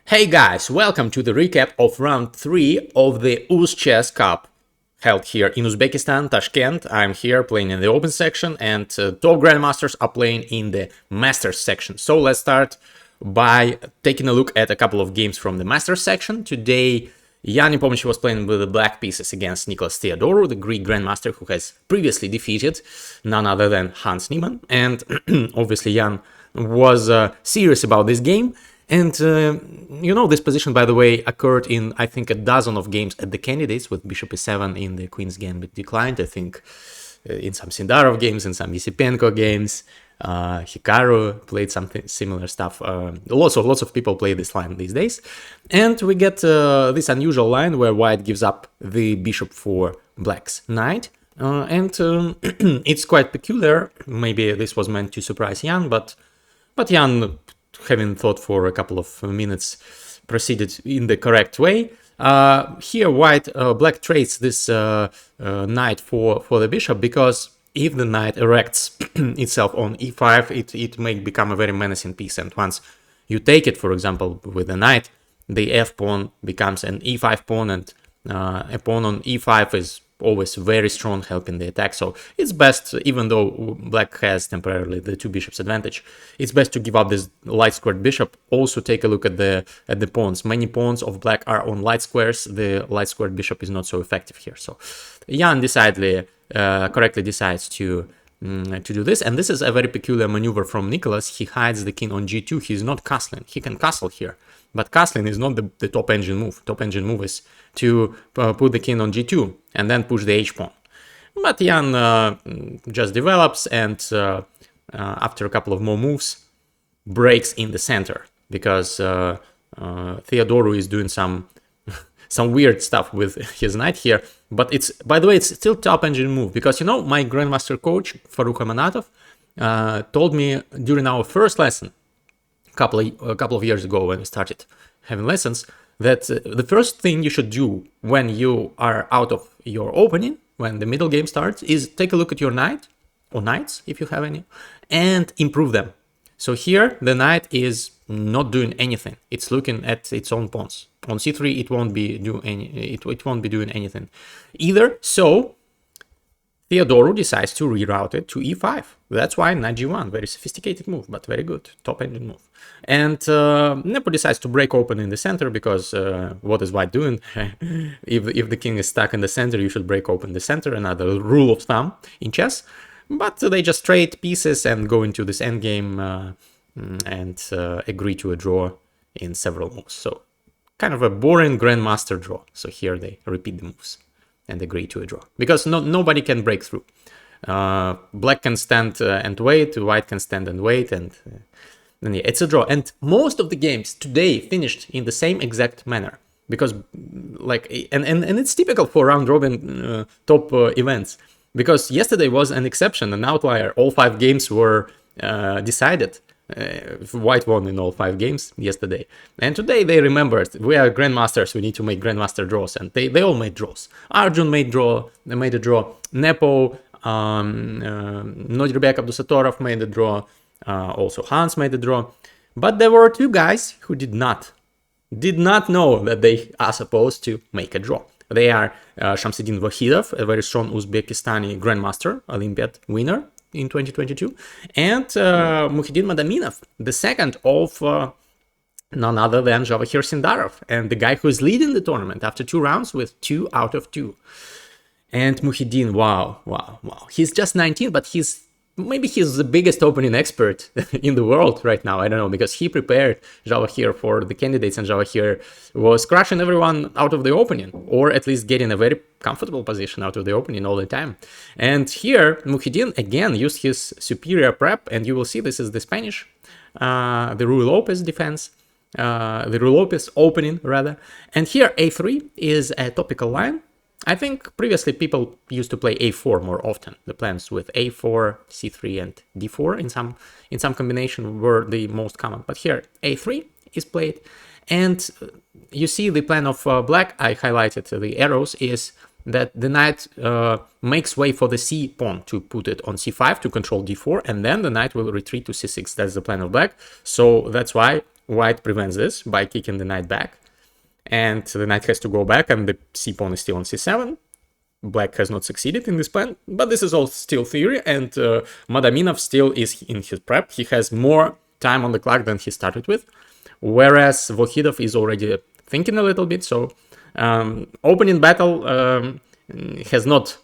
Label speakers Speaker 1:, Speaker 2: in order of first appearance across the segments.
Speaker 1: Hey guys, welcome to the recap of round 3 of the UzChess Cup, held here in Uzbekistan, Tashkent. I'm here playing in the open section, and top grandmasters are playing in the masters section. So let's start by taking a look at a couple of games from the masters section. Today, Jan Nepomniachtchi was playing with the black pieces against Nicholas Theodorou, the Greek grandmaster who has previously defeated none other than Hans Niemann. And obviously Jan was serious about this game. And, this position, by the way, occurred in, I think, a dozen of games at the candidates, with bishop e7 in the queen's gambit declined. I think in some Sindarov games, in some Yesipenko games, Hikaru played something similar stuff. Lots of people play this line these days. And we get this unusual line where white gives up the bishop for black's knight. It's quite peculiar. Maybe this was meant to surprise Jan, but Jan, having thought for a couple of minutes, proceeded in the correct way. Here, black trades this knight for the bishop, because if the knight erects itself on e5, it may become a very menacing piece. And once you take it, for example, with the knight, the f pawn becomes an e5 pawn, and a pawn on e5 is always very strong help in the attack. So it's best, even though black has temporarily the two bishops advantage, it's best to give up this light squared bishop. Also take a look at the pawns. Many pawns of black are on light squares. The light squared bishop is not so effective here. So Jan decidedly correctly decides to do this, and this is a very peculiar maneuver from Nicholas. He hides the king on g2. He's not castling. He can castle here, but castling is not the top engine move. Top engine move is to put the king on g2 and then push the h pawn. But Jan just develops, and after a couple of more moves, breaks in the center, because Theodorou is doing some weird stuff with his knight here. But it's, by the way, it's still top engine move, because my grandmaster coach Farukh Amanatov told me during our first lesson a couple of years ago, when we started having lessons, that the first thing you should do when you are out of your opening, when the middle game starts, is take a look at your knight, or knights if you have any, and improve them. So here the knight is not doing anything. It's looking at its own pawns. On c3 it won't be doing anything either. So Theodorou decides to reroute it to e5. That's why knight g1, very sophisticated move, but very good, top engine move. And Nepo decides to break open in the center, because what is white doing? if the king is stuck in the center, you should break open the center, another rule of thumb in chess. But they just trade pieces and go into this endgame and agree to a draw in several moves. So kind of a boring grandmaster draw. So here they repeat the moves and agree to a draw, because nobody can break through. Black can stand and wait, white can stand and wait, and yeah, it's a draw. And most of the games today finished in the same exact manner, because and it's typical for round robin top events, because yesterday was an exception, an outlier. All 5 games were decided. White won in all 5 games yesterday, and today they remembered, we are grandmasters, we need to make grandmaster draws, and they all made draws. Arjun made a draw. Nepo, Nodirbek Abdusatorov made a draw. Also Hans made a draw. But there were 2 guys who did not know that they are supposed to make a draw. They are Shamsiddin Vahidov, a very strong Uzbekistani grandmaster, Olympiad winner in 2022, and Muhyiddin Madaminov, the second of none other than Jawahir Sindarov, and the guy who is leading the tournament after 2 rounds with 2 out of 2. And Muhyiddin, wow. He's just 19, but maybe he's the biggest opening expert in the world right now. I don't know, because he prepared Jawahir for the candidates, and Jawahir was crushing everyone out of the opening, or at least getting a very comfortable position out of the opening all the time. And here Muhyiddin again used his superior prep, and you will see this is the Spanish, the Ruy Lopez defense, the Ruy Lopez opening rather. And here a3 is a topical line. I think previously people used to play a4 more often. The plans with a4, c3, and d4 in some combination were the most common. But here a3 is played, and you see the plan of black. I highlighted the arrows. Is that the knight makes way for the c pawn to put it on c5 to control d4, and then the knight will retreat to c6. That's the plan of black. So that's why white prevents this by kicking the knight back. And the knight has to go back, and the c-pawn is still on c7. Black has not succeeded in this plan, but this is all still theory, and Madaminov still is in his prep. He has more time on the clock than he started with, whereas Vokhidov is already thinking a little bit. So opening battle has not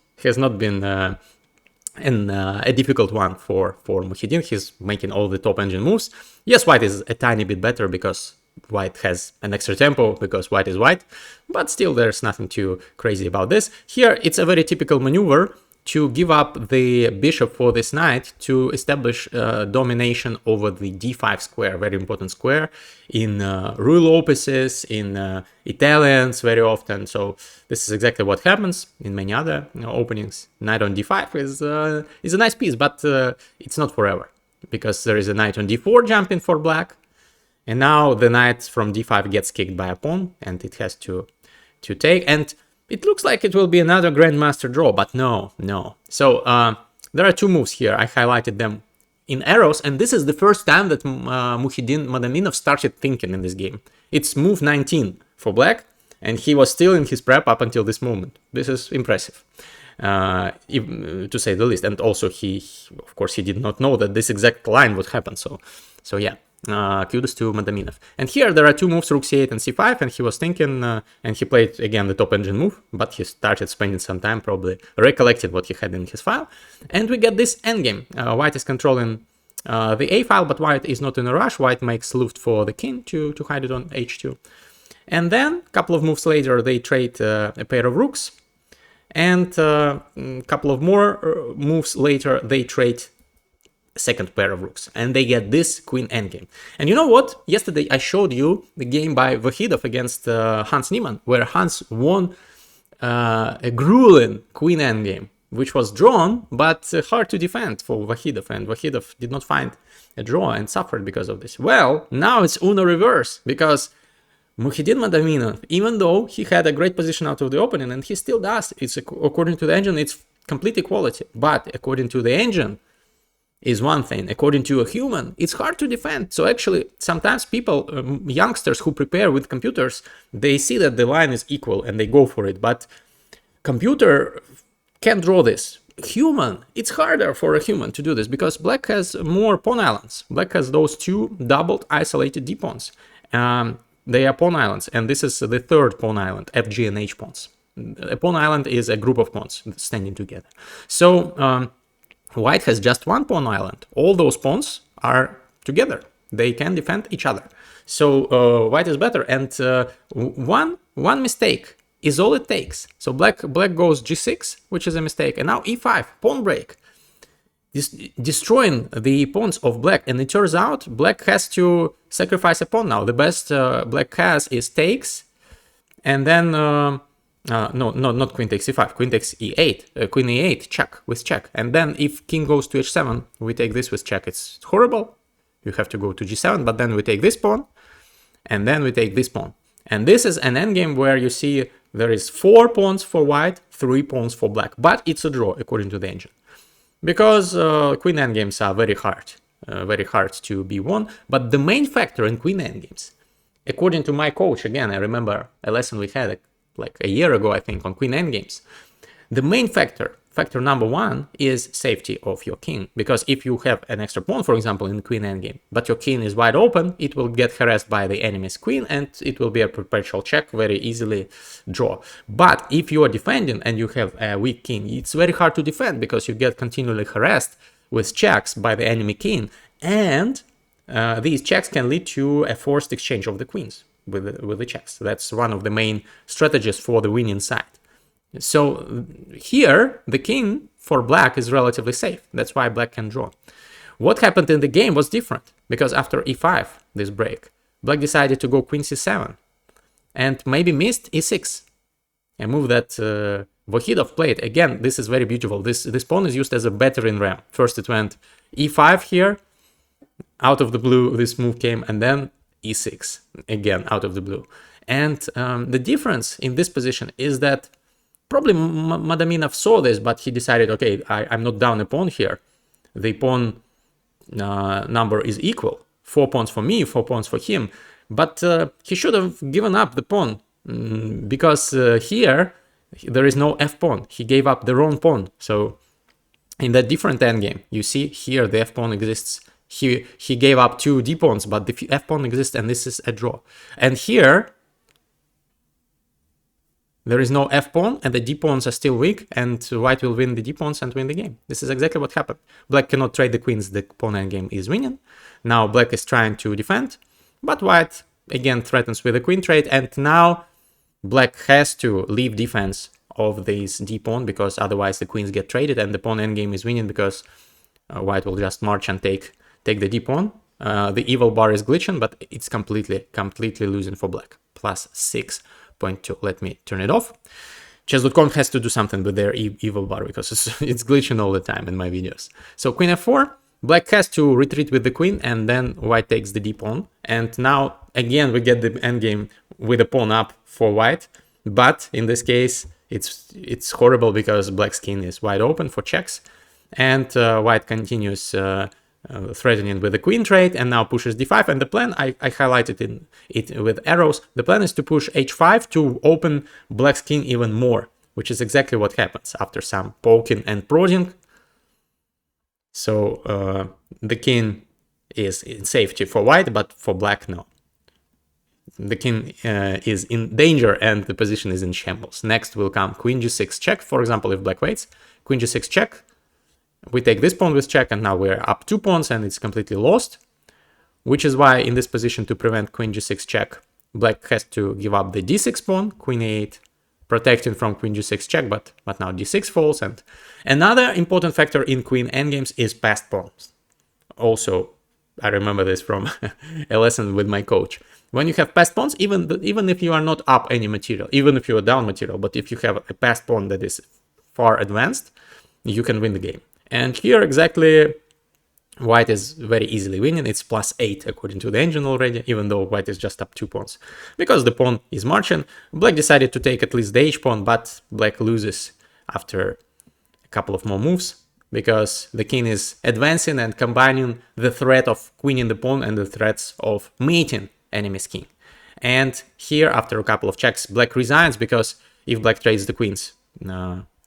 Speaker 1: been a difficult one for Mukhidin. He's making all the top engine moves. Yes, white is a tiny bit better because white has an extra tempo, because white is white, but still there's nothing too crazy about this. Here it's a very typical maneuver to give up the bishop for this knight to establish domination over the d5 square, very important square in rule oppuses, in Italians very often. So this is exactly what happens in many other openings. Knight on d5 is a nice piece, but it's not forever, because there is a knight on d4 jumping for black. And now the knight from d5 gets kicked by a pawn, and it has to take. And it looks like it will be another grandmaster draw, but no. So there are two moves here. I highlighted them in arrows, and this is the first time that Mukhidin Madaminov started thinking in this game. It's move 19 for black, and he was still in his prep up until this moment. This is impressive, to say the least. And also, of course, he did not know that this exact line would happen. So yeah. Kudos to Madaminov. And here there are two moves, rook c8 and c5, and he was thinking, and he played again the top engine move, but he started spending some time probably recollecting what he had in his file. And we get this endgame. White is controlling the a file, but white is not in a rush. White makes Luft for the king to hide it on h2. And then a couple of moves later they trade a pair of rooks, and a couple of more moves later they trade second pair of rooks, and they get this queen endgame. And you know what? Yesterday I showed you the game by Vokhidov against Hans Niemann, where Hans won a grueling queen endgame, which was drawn but hard to defend for Vokhidov, and Vokhidov did not find a draw and suffered because of this. Well, now it's Uno reverse, because Mukhidin Madaminov, even though he had a great position out of the opening, and he still does, it's according to the engine, it's complete equality, but according to the engine, is one thing. According to a human, it's hard to defend. So actually, sometimes people, youngsters who prepare with computers, they see that the line is equal and they go for it. But computer can't draw this. Human, it's harder for a human to do this because black has more pawn islands. Black has those two doubled isolated d pawns. They are pawn islands, and this is the third pawn island, f, g, and h pawns. A pawn island is a group of pawns standing together. So white has just one pawn island. All those pawns are together. They can defend each other. So white is better. And one mistake is all it takes. So black goes g6, which is a mistake. And now e5, pawn break. Destroying the pawns of black. And it turns out black has to sacrifice a pawn now. The best black has is takes. And then no, not queen takes e5, queen takes e8, queen e8, check with check. And then if king goes to h7, we take this with check. It's horrible. You have to go to g7, but then we take this pawn, and then we take this pawn. And this is an endgame where you see there is 4 pawns for white, 3 pawns for black, but it's a draw according to the engine. Because queen endgames are very hard to be won. But the main factor in queen endgames, according to my coach, again, I remember a lesson we had like a year ago, I think, on queen endgames. The main factor number one, is safety of your king. Because if you have an extra pawn, for example, in queen endgame, but your king is wide open, it will get harassed by the enemy's queen, and it will be a perpetual check, very easily draw. But if you are defending and you have a weak king, it's very hard to defend because you get continually harassed with checks by the enemy king, and these checks can lead to a forced exchange of the queens with the checks. That's one of the main strategies for the winning side. So here, the king for black is relatively safe. That's why black can draw. What happened in the game was different, because after e5, this break, black decided to go queen c7 and maybe missed e6, a move that Vokhidov played. Again, this is very beautiful. This pawn is used as a battering ram. First it went e5 here, out of the blue this move came, and then e6, again out of the blue. And the difference in this position is that probably Madaminov saw this, but he decided, okay, I'm not down a pawn here. The pawn number is equal 4 pawns for me, 4 pawns for him. But he should have given up the pawn because here there is no f pawn. He gave up the wrong pawn. So in that different endgame, you see here the f pawn exists. He gave up 2 d pawns, but the f pawn exists, and this is a draw. And here there is no f pawn, and the d pawns are still weak, and white will win the d pawns and win the game. This is exactly what happened. Black cannot trade the queens. The pawn endgame is winning. Now black is trying to defend, but white again threatens with a queen trade, and now black has to leave defense of this d pawn because otherwise the queens get traded, and the pawn endgame is winning because white will just march and take the d pawn. The evil bar is glitching, but it's completely losing for black. Plus 6.2. Let me turn it off. Chess.com has to do something with their evil bar because it's glitching all the time in my videos. So queen f4. Black has to retreat with the queen, and then white takes the d pawn. And now again we get the endgame with the pawn up for white. But in this case it's horrible because black's king is wide open for checks, and white continues threatening with the queen trade, and now pushes d5. And the plan, I highlighted it with arrows, the plan is to push h5 to open black's king even more, which is exactly what happens after some poking and prodding. So the king is in safety for white, but for black, no. The king is in danger and the position is in shambles. Next will come queen g6 check, for example, if black waits. Queen g6 check. We take this pawn with check, and now we're up 2 pawns and it's completely lost. Which is why in this position, to prevent queen g6 check, black has to give up the d6 pawn, queen a8, protecting from queen g6 check, but now d6 falls. And another important factor in queen endgames is passed pawns. Also, I remember this from a lesson with my coach. When you have passed pawns, even if you are not up any material, even if you are down material, but if you have a passed pawn that is far advanced, you can win the game. And here exactly white is very easily winning. It's plus 8 according to the engine already, even though white is just up 2 pawns. Because the pawn is marching, black decided to take at least the h pawn, but black loses after a couple of more moves, because the king is advancing and combining the threat of queening the pawn and the threats of mating enemy's king. And here, after a couple of checks, black resigns, because if black trades the queens,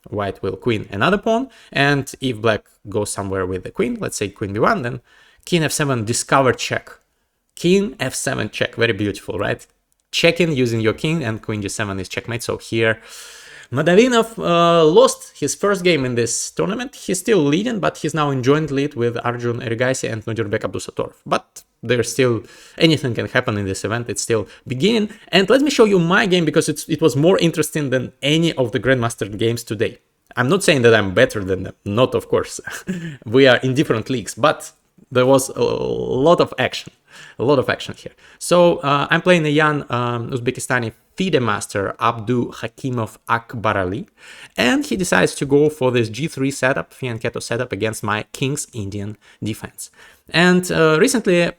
Speaker 1: white will queen another pawn, and if black goes somewhere with the queen, let's say queen b1, then king f7 discovered check. King f7 check, very beautiful, right? Checking using your king, and queen g7 is checkmate. So here Madavinov lost his first game in this tournament. He's still leading, but he's now in joint lead with Arjun Erigaisi and Nodirbek Abdusattorov. But there's still, anything can happen in this event. It's still beginning. And let me show you my game, because it was more interesting than any of the Grandmaster games today. I'm not saying that I'm better than them. Not, of course. We are in different leagues, but there was a lot of action. A lot of action here. So I'm playing a young Uzbekistani FIDE master, Abdu Hakimov Akbarali, and he decides to go for this g3 setup, fianchetto setup, against my King's Indian defense. And recently,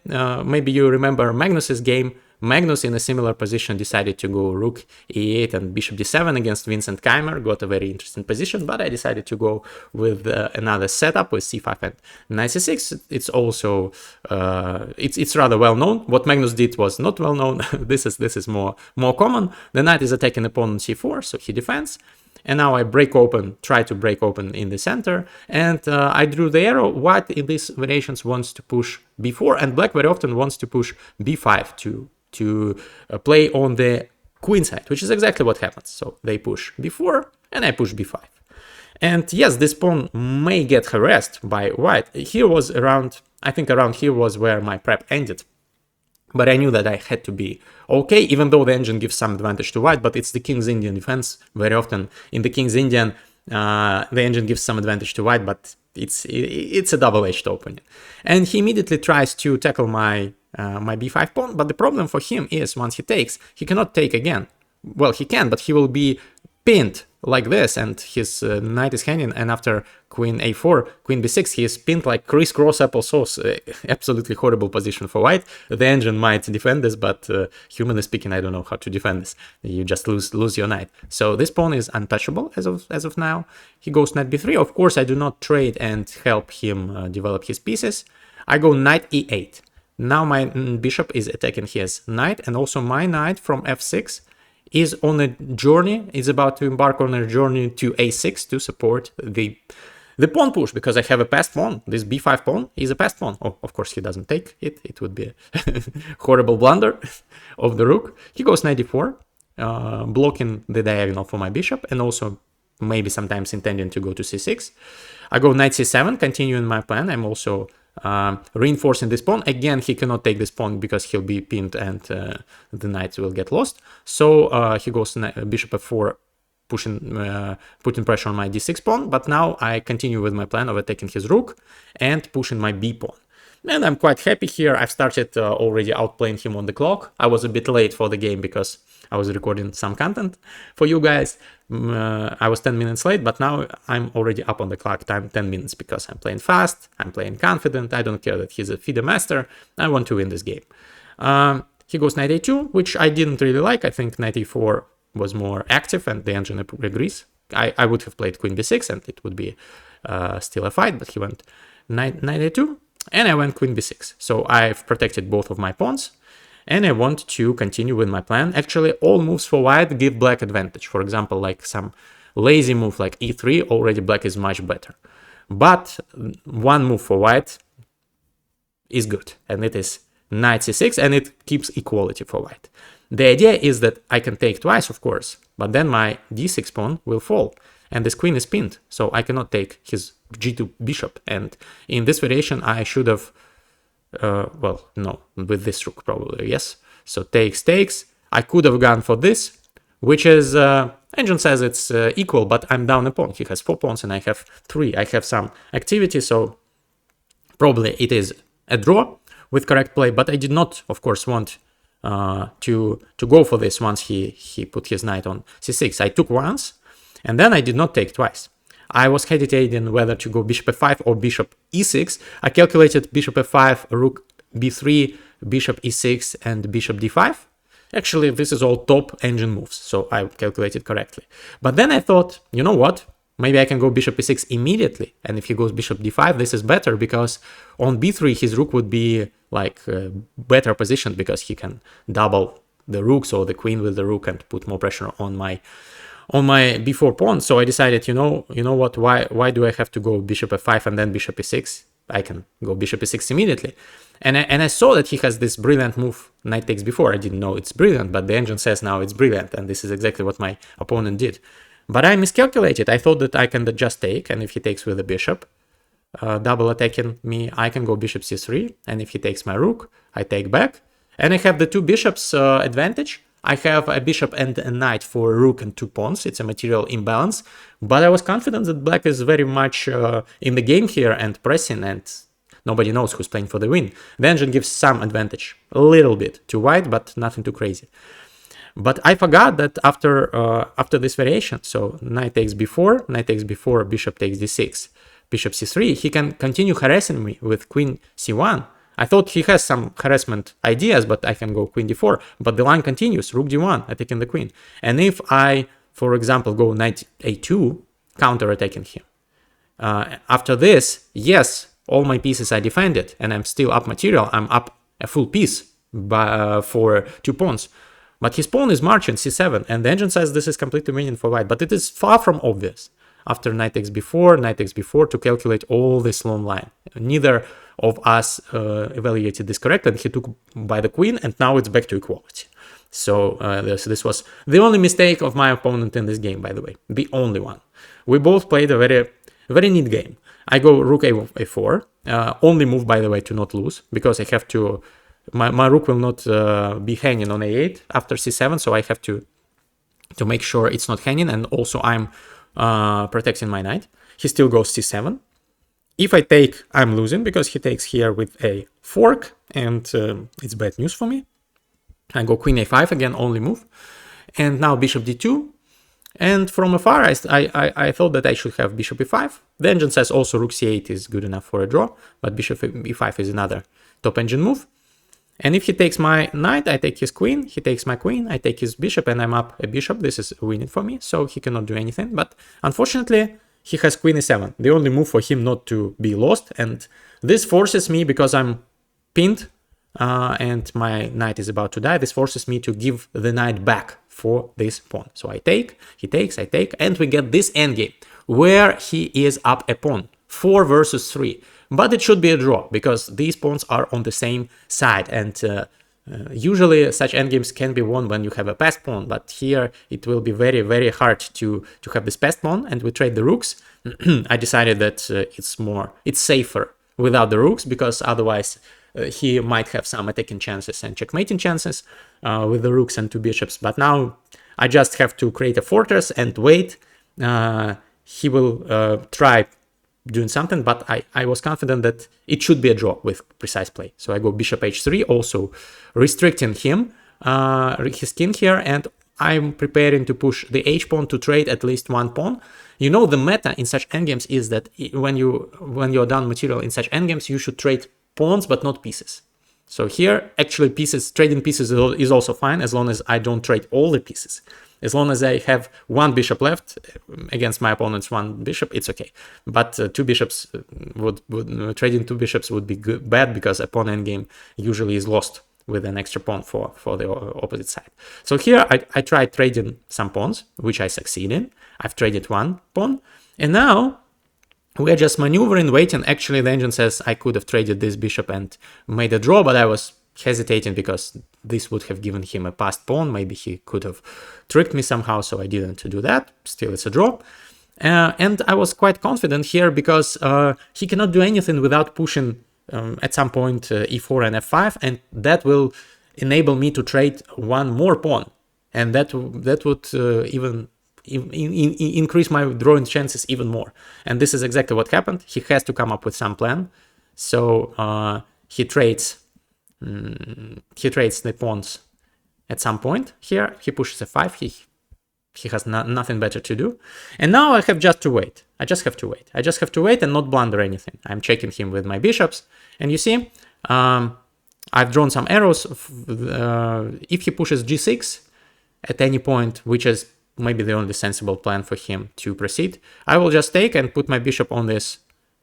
Speaker 1: maybe you remember Magnus's game. Magnus, in a similar position, decided to go rook e8 and bishop d7 against Vincent Keimer. Got a very interesting position, but I decided to go with another setup with c5 and knight c6. It's also it's rather well known. What Magnus did was not well known. This is more common. The knight is attacking the pawn on c4, so he defends. And now I try to break open in the center, and I drew the arrow. White in these variations wants to push b4, and black very often wants to push b5 to play on the queen side, which is exactly what happens. So they push b4 and I push b5. And yes, this pawn may get harassed by white. Here was around here was where my prep ended. But I knew that I had to be okay, even though the engine gives some advantage to white, but it's the King's Indian defense. Very often in the King's Indian, the engine gives some advantage to white, but it's a double-edged opening. And he immediately tries to tackle my b5 pawn, but the problem for him is once he takes, he cannot take again. Well, he can, but he will be pinned like this, and his knight is hanging, and after queen a4, queen b6, he is pinned like crisscross applesauce. Absolutely horrible position for white. The engine might defend this, but humanly speaking, I don't know how to defend this. You just lose your knight. So this pawn is untouchable as of now. He goes knight b3. Of course, I do not trade and help him develop his pieces. I go knight e8. Now my bishop is attacking his knight, and also my knight from f6 is on a journey, is about to embark on a journey to a6 to support the pawn push, because I have a passed pawn. This b5 pawn is a passed pawn. Oh, of course he doesn't take it. It would be a horrible blunder of the rook. He goes knight d4, blocking the diagonal for my bishop, and also maybe sometimes intending to go to c6. I go knight c7, continuing my plan. I'm also reinforcing this pawn. Again, he cannot take this pawn because he'll be pinned and the knight will get lost. So he goes bishop f4, putting pressure on my d6 pawn. But now I continue with my plan of attacking his rook and pushing my b pawn. And I'm quite happy here. I've started already outplaying him on the clock. I was a bit late for the game because I was recording some content for you guys. I was 10 minutes late, but now I'm already up on the clock time 10 minutes because I'm playing fast, I'm playing confident. I don't care that he's a FIDE master. I want to win this game. He goes knight a2, which I didn't really like. I think knight e4 was more active and the engine agrees. I would have played queen b6 and it would be still a fight, but he went knight a2 and I went queen b6. So I've protected both of my pawns. And I want to continue with my plan. Actually, all moves for white give black advantage. For example, like some lazy move like e3, already black is much better. But one move for white is good, and it is knight c6, and it keeps equality for white. The idea is that I can take twice, of course, but then my d6 pawn will fall, and this queen is pinned, so I cannot take his g2 bishop. And in this variation, I should have well, no, with this rook probably, yes. So takes. I could have gone for this, which is, engine says it's equal, but I'm down a pawn. He has 4 pawns and I have 3. I have some activity, so probably it is a draw with correct play, but I did not, of course, want to go for this once he put his knight on c6. I took once, and then I did not take twice. I was hesitating whether to go bishop f5 or bishop e6. I calculated bishop f5, rook b3, bishop e6, and bishop d5. Actually, this is all top engine moves, so I calculated correctly. But then I thought, you know what? Maybe I can go bishop e6 immediately. And if he goes bishop d5, this is better because on b3, his rook would be like better positioned because he can double the rooks or the queen with the rook and put more pressure on my b4 pawn. So I decided, you know what, why do I have to go bishop f5 and then bishop e6? I can go bishop e6 immediately. And I saw that he has this brilliant move, knight takes b4. I didn't know it's brilliant, but the engine says now it's brilliant, and this is exactly what my opponent did. But I miscalculated. I thought that I can just take, and if he takes with the bishop, double attacking me, I can go bishop c3, and if he takes my rook, I take back. And I have the 2 bishops advantage. I have a bishop and a knight for rook and 2 pawns. It's a material imbalance, but I was confident that black is very much in the game here and pressing, and nobody knows who's playing for the win. The engine gives some advantage, a little bit to white, but nothing too crazy. But I forgot that after this variation, so knight takes b4, bishop takes d6, bishop c3, he can continue harassing me with queen c1. I thought he has some harassment ideas, but I can go queen d4, but the line continues, rook d1, attacking the queen. And if I, for example, go knight a2, counter-attacking him, after this, yes, all my pieces are defended, and I'm still up material, I'm up a full piece for 2 pawns. But his pawn is marching c7, and the engine says this is completely winning for white, but it is far from obvious. After knight takes b4, to calculate all this long line. Neither of us evaluated this correctly, and he took by the queen, and now it's back to equality. So this was the only mistake of my opponent in this game, by the way, the only one. We both played a very neat game. I go rook a4, only move, by the way, to not lose, because I have to, my rook will not be hanging on a8 after c7, so I have to make sure it's not hanging, and also I'm protecting my knight. He still goes c7. If I take, I'm losing because he takes here with a fork, and it's bad news for me. I go queen a5 again, only move, and now bishop d2. And from afar, I thought that I should have bishop e5. The engine says also rook c8 is good enough for a draw, but bishop e5 is another top engine move. And if he takes my knight, I take his queen, he takes my queen, I take his bishop, and I'm up a bishop. This is winning for me, so he cannot do anything. But unfortunately, he has queen e7, the only move for him not to be lost. And this forces me, because I'm pinned and my knight is about to die. This forces me to give the knight back for this pawn. So I take, he takes, I take, and we get this endgame where he is up a pawn, 4 versus 3. But it should be a draw because these pawns are on the same side, and usually such endgames can be won when you have a passed pawn, but here it will be very, very hard to have this passed pawn, and we trade the rooks. I decided that it's safer without the rooks, because otherwise he might have some attacking chances and checkmating chances with the rooks and 2 bishops. But now I just have to create a fortress and wait. He will try doing something, but I was confident that it should be a draw with precise play. So I go bishop h3, also restricting him, his king here, and I'm preparing to push the h-pawn to trade at least 1 pawn. You know, the meta in such endgames is that when you're done material in such endgames, you should trade pawns but not pieces. So here, actually, trading pieces is also fine, as long as I don't trade all the pieces. As long as I have 1 bishop left against my opponent's 1 bishop, it's okay. But 2 bishops trading 2 bishops would be bad, because a pawn endgame usually is lost with an extra pawn for the opposite side. So here I tried trading some pawns, which I succeed in. I've traded 1 pawn, and now we're just maneuvering, waiting. Actually, the engine says I could have traded this bishop and made a draw, but I was hesitating because this would have given him a passed pawn. Maybe he could have tricked me somehow, so I didn't do that. Still, it's a draw. And I was quite confident here because he cannot do anything without pushing at some point e4 and f5, and that will enable me to trade 1 more pawn, and that would even increase my drawing chances even more. And this is exactly what happened. He has to come up with some plan. So he trades the pawns at some point. Here he pushes f5. He has nothing better to do. And now I have just to wait. I just have to wait. I just have to wait and not blunder anything. I'm checking him with my bishops. And you see, I've drawn some arrows. If he pushes g6 at any point, which is maybe the only sensible plan for him to proceed, I will just take and put my bishop on this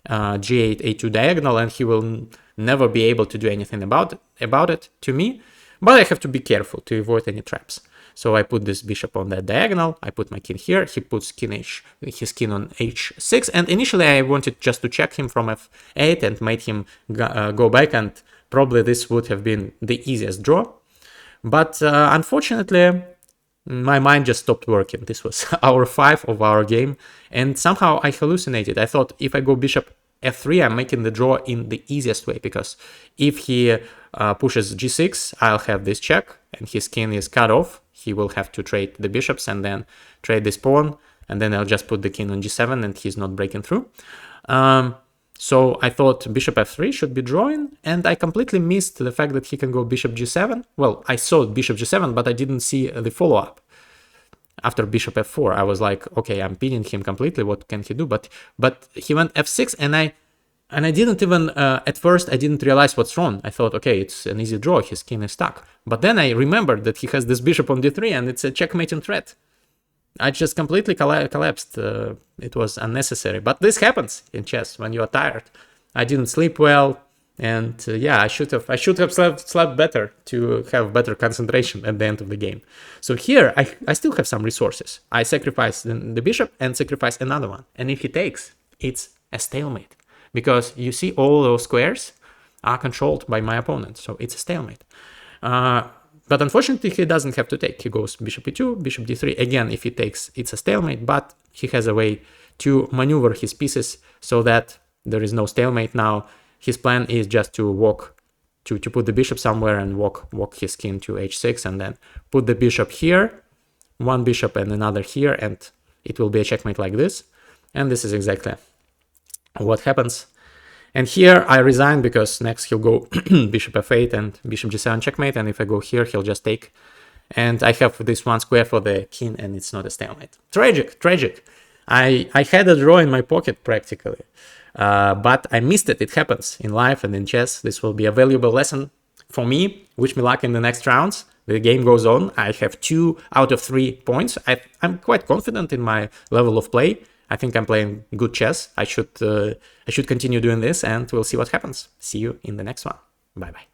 Speaker 1: g8, a2 diagonal, and he will never be able to do anything about it to me. But I have to be careful to avoid any traps. So I put this bishop on that diagonal. I put my king here. He puts his king on h6. And initially I wanted just to check him from f8 and made him go back. And probably this would have been the easiest draw. But unfortunately, my mind just stopped working. This was hour 5 of our game. And somehow I hallucinated. I thought if I go bishop f3, I'm making the draw in the easiest way. Because if he pushes g6, I'll have this check. And his king is cut off. He will have to trade the bishops and then trade this pawn. And then I'll just put the king on g7 and he's not breaking through. So I thought bishop f3 should be drawing. And I completely missed the fact that he can go bishop g7. Well, I saw bishop g7, but I didn't see the follow-up. After bishop f4, I was like, okay, I'm pinning him completely. What can he do? But he went f6, and I didn't even, at first, I didn't realize what's wrong. I thought, okay, it's an easy draw. His king is stuck. But then I remembered that he has this bishop on d3, and it's a checkmating threat. I just completely collapsed. It was unnecessary. But this happens in chess when you are tired. I didn't sleep well. And yeah, I should have slept better to have better concentration at the end of the game. So here, I still have some resources. I sacrifice the bishop and sacrifice another one. And if he takes, it's a stalemate. Because you see all those squares are controlled by my opponent. So it's a stalemate. But unfortunately, he doesn't have to take. He goes bishop e2, bishop d3. Again, if he takes, it's a stalemate. But he has a way to maneuver his pieces so that there is no stalemate now. His plan is just to put the bishop somewhere and walk his king to h6 and then put the bishop here, one bishop and another here, and it will be a checkmate like this. And this is exactly what happens. And here I resign because next he'll go bishop f8 and bishop g7 checkmate. And if I go here, he'll just take. And I have this one square for the king and it's not a stalemate. Tragic. I had a draw in my pocket practically. But I missed it. It happens in life and in chess. This will be a valuable lesson for me. Wish me luck in the next rounds. The game goes on. I have 2 out of 3 points. I'm quite confident in my level of play. I think I'm playing good chess. I should continue doing this and we'll see what happens. See you in the next one. Bye-bye.